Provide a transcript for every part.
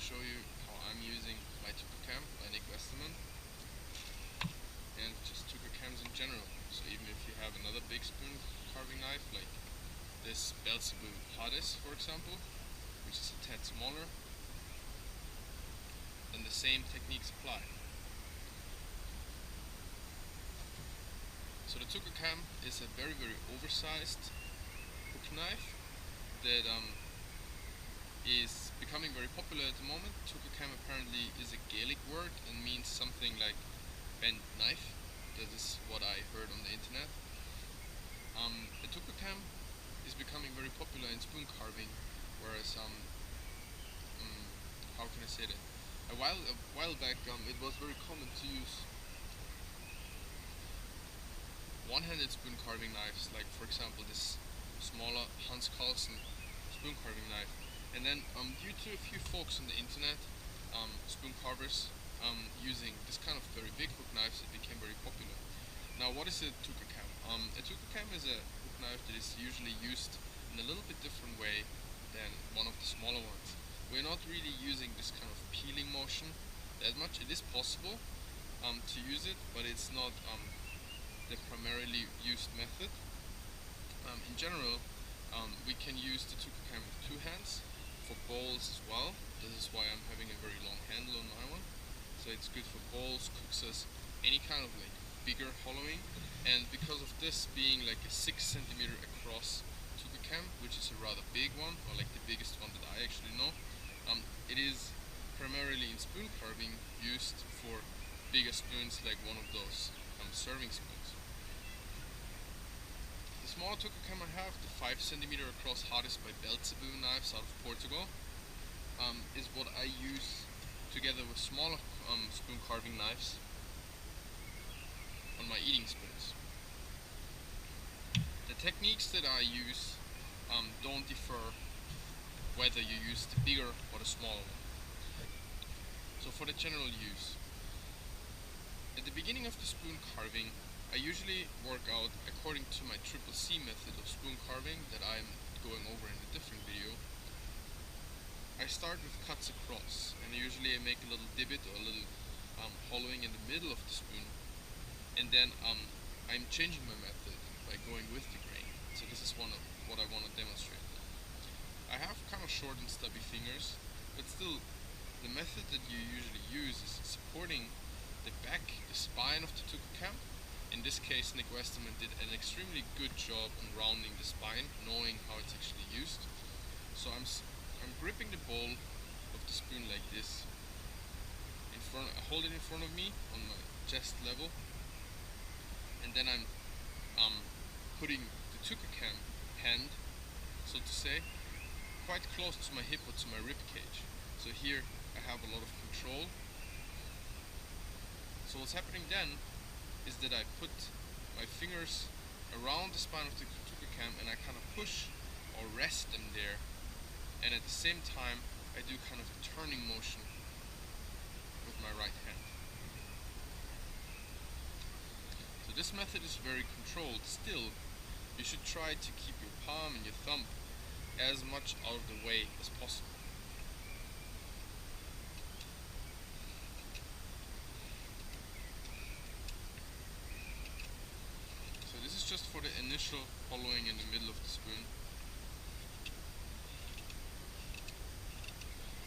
show you how I'm using my Twcacam by Nick Westerman, and just Twcacams in general. So even if you have another big spoon carving knife like this Belzebu Hades, for example, which is a tad smaller, then the same techniques apply. So the Twcacam is a very oversized hook knife that is becoming very popular at the moment. Twcacam apparently is a Gaelic word and means something like bent knife. That is what I heard on the internet. The Twcacam is becoming very popular in spoon carving, whereas how can I say that? A while back, it was very common to use one-handed spoon carving knives, like for example this smaller Hans Carlsen spoon carving knife. And then due to a few folks on the internet, spoon carvers, using this kind of very big hook knives, it became very popular. Now, what is a Twcacam? A Twcacam is a hook knife that is usually used in a little bit different way than one of the smaller ones. We're not really using this kind of peeling motion that much. It is possible to use it, but it's not the primarily used method. In general, we can use the Twcacam with two hands for bowls as well. This is why I'm having a very long handle on my one. So it's good for bowls, cookses, any kind of like bigger hollowing. And because of this being like a 6 cm across Twcacam, which is a rather big one, or like the biggest one that I actually know, it is primarily in spoon carving used for bigger spoons, like one of those serving spoons. The smaller Twcacam I have, the 5 cm across Hades by Belzebu knives out of Portugal, is what I use together with smaller spoon carving knives on my eating spoons. The techniques that I use don't differ whether you use the bigger or the smaller one. So for the general use, at the beginning of the spoon carving, I usually work out according to my CCC method of spoon carving that I'm going over in a different video. I start with cuts across, and usually I make a little divot or a little hollowing in the middle of the spoon, and then I'm changing my method by going with the grain. So this is one of what I want to demonstrate. I have kind of short and stubby fingers, but still the method that you usually use is supporting the back, the spine of the Twcacam. In this case, Nick Westerman did an extremely good job on rounding the spine, knowing how it's actually used. So I'm gripping the bowl of the spoon like this. I hold it in front of me on my chest level, and then I'm putting the Twcacam hand, so to say, quite close to my hip or to my rib cage. So here I have a lot of control. So what's happening then is that I put my fingers around the spine of the Twcacam and I kind of push or rest them there, and at the same time I do kind of a turning motion with my right hand. So this method is very controlled. Still, you should try to keep your palm and your thumb as much out of the way as possible. So this is just for the initial hollowing in the middle of the spoon.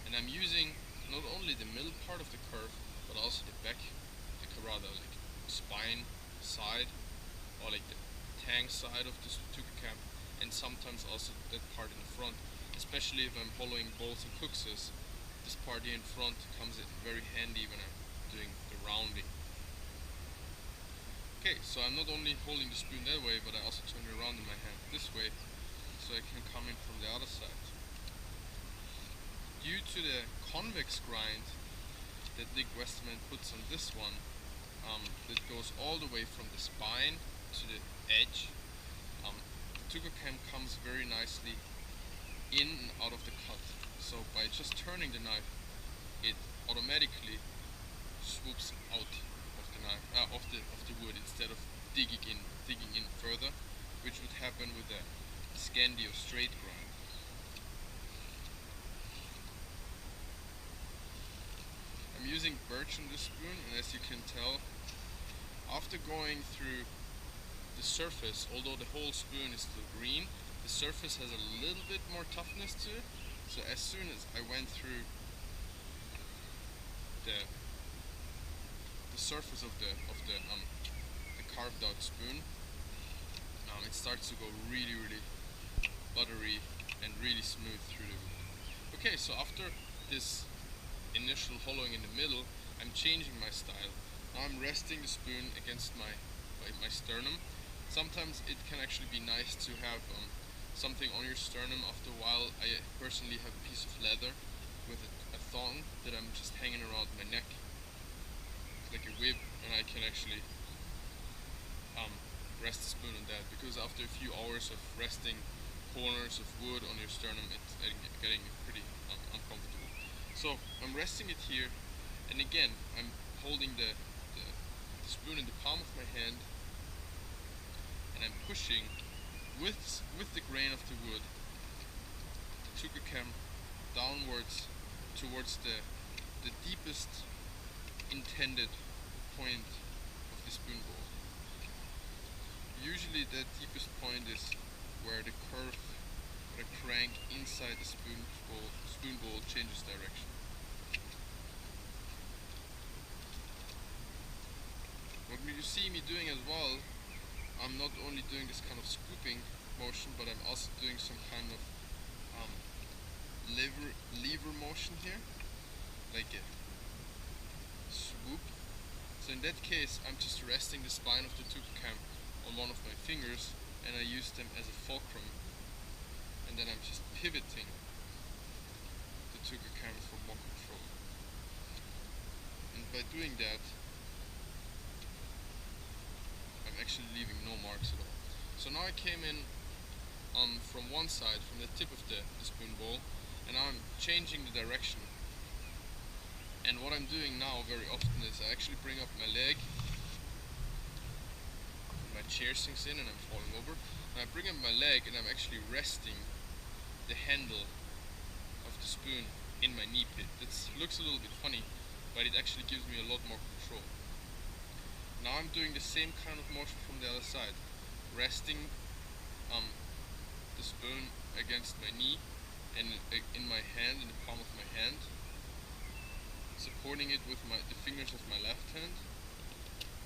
And I'm using not only the middle part of the curve, but also the back, the rather like spine side, or like the tang side of this Twcacam, and sometimes also that part in the front, especially if I'm hollowing bowls and cookses. This part here in front comes in very handy when I'm doing the rounding. Okay, so I'm not only holding the spoon that way, but I also turn it around in my hand this way, so I can come in from the other side. Due to the convex grind that Nick Westerman puts on this one, that goes all the way from the spine to the edge, the Twcacam comes very nicely in and out of the cut. So by just turning the knife, it automatically swoops out of the knife, of the wood, instead of digging in further, which would happen with a Scandi or straight grind. using birch on this spoon, and as you can tell, after going through the surface, although the whole spoon is still green, the surface has a little bit more toughness to it. So as soon as I went through the surface of the carved out spoon, it starts to go really buttery and really smooth through the wood. Okay, so after this initial hollowing in the middle, I'm changing my style. Now I'm resting the spoon against my sternum. Sometimes it can actually be nice to have something on your sternum. After a while, I personally have a piece of leather with a thong that I'm just hanging around my neck. It's like a whip, and I can actually rest the spoon on that, because after a few hours of resting corners of wood on your sternum, it's getting pretty uncomfortable. So I'm resting it here, and again I'm holding the spoon in the palm of my hand, and I'm pushing with the grain of the wood, the Twcacam, downwards towards the deepest intended point of the spoon bowl. Usually the deepest point is where the curve or the crank inside the spoon bowl changes direction. What you see me doing as well, I'm not only doing this kind of scooping motion, but I'm also doing some kind of lever motion here, like a swoop. So in that case, I'm just resting the spine of the Twcacam on one of my fingers, and I use them as a fulcrum, and then I'm just pivoting the Twcacam for more control. And by doing that, I'm actually leaving no marks at all. So now I came in from one side, from the tip of the spoon bowl, and now I'm changing the direction. And what I'm doing now very often is I actually bring up my leg, my chair sinks in and I'm falling over, and I bring up my leg and I'm actually resting the handle of the spoon in my knee pit. It looks a little bit funny, but it actually gives me a lot more control. Now I'm doing the same kind of motion from the other side, resting the spoon against my knee and in my hand, in the palm of my hand, supporting it with the fingers of my left hand,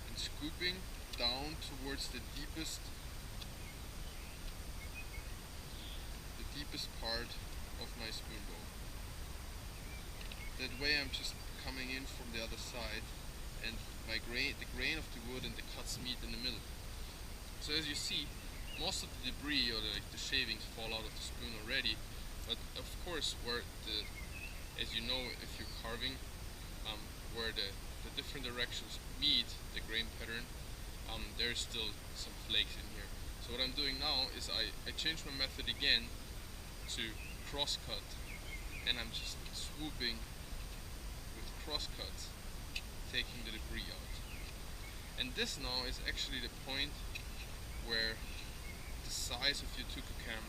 and scooping down towards the deepest part of my spoon bowl. That way I'm just coming in from the other side, and the grain of the wood and the cuts meet in the middle. So as you see, most of the debris or the shavings fall out of the spoon already, but of course as you know, if you're carving, where the different directions meet the grain pattern, there's still some flakes in here. So what I'm doing now is I change my method again to cross cut, and I'm just swooping with cross cuts, taking the debris out. And this now is actually the point where the size of your Twcacam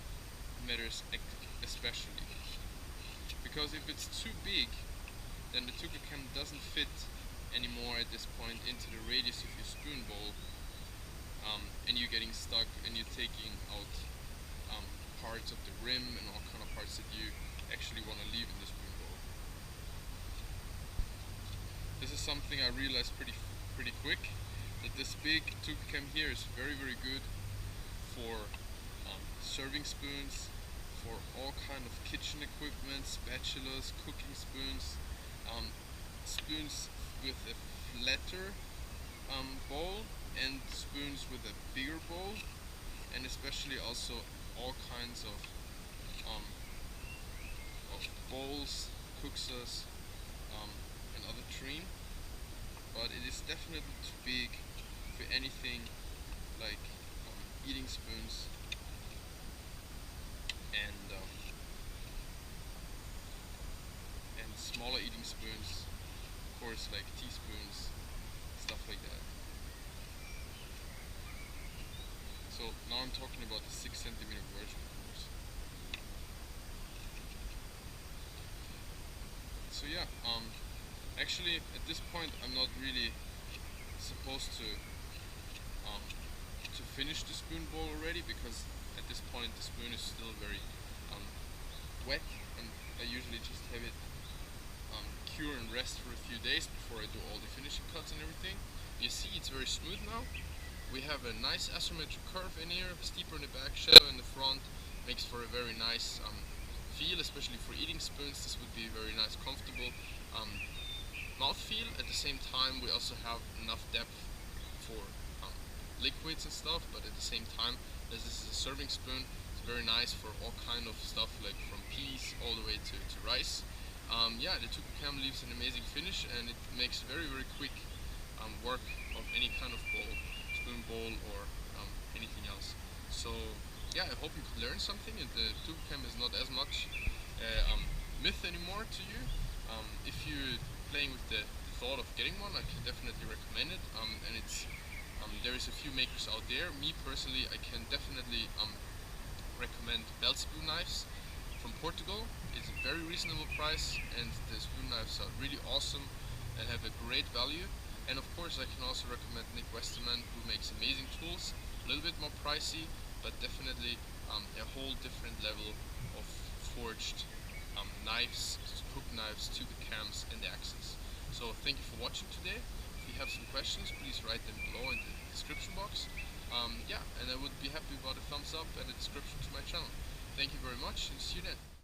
matters especially. Because if it's too big, then the Twcacam doesn't fit anymore at this point into the radius of your spoon bowl, and you're getting stuck and you're taking out parts of the rim and all kind of parts that you actually want to leave in the spoon bowl. This is something I realized pretty quick, that this big Twcacam here is very good for serving spoons, for all kind of kitchen equipment, spatulas, cooking spoons, spoons with a flatter bowl, and spoons with a bigger bowl, and especially also all kinds of bowls, kuksas, and other terrain. But it is definitely too big for anything like eating spoons and smaller eating spoons, of course, like teaspoons, stuff like that. So now I'm talking about the 6 centimeter version, of course. So yeah, Actually, at this point, I'm not really supposed um, to finish the spoon bowl already, because at this point the spoon is still very wet, and I usually just have it cure and rest for a few days before I do all the finishing cuts and everything. You see, it's very smooth now. We have a nice asymmetric curve in here, steeper in the back, shallow in the front. Makes for a very nice feel, especially for eating spoons. This would be a very nice, comfortable mouth feel. At the same time, we also have enough depth for liquids and stuff, but at the same time, as this is a serving spoon, it's very nice for all kind of stuff, like from peas all the way to rice. Yeah, the Twcacam leaves an amazing finish, and it makes very quick work of any kind of bowl, spoon bowl, or anything else. So yeah, I hope you could learn something, and the Twcacam is not as much myth anymore to you. If you're playing with the thought of getting one, I can definitely recommend it, and it's there is a few makers out there. Me personally, I can definitely recommend belt spoon knives from Portugal. It's a very reasonable price, and the spoon knives are really awesome and have a great value. And of course, I can also recommend Nick Westerman, who makes amazing tools, a little bit more pricey, but definitely a whole different level of forged knives, hook knives, Twcacams, and axes. So thank you for watching today. If you have some questions, please write them below in the description box. Yeah, and I would be happy about a thumbs up and a description to my channel. Thank you very much, and see you then.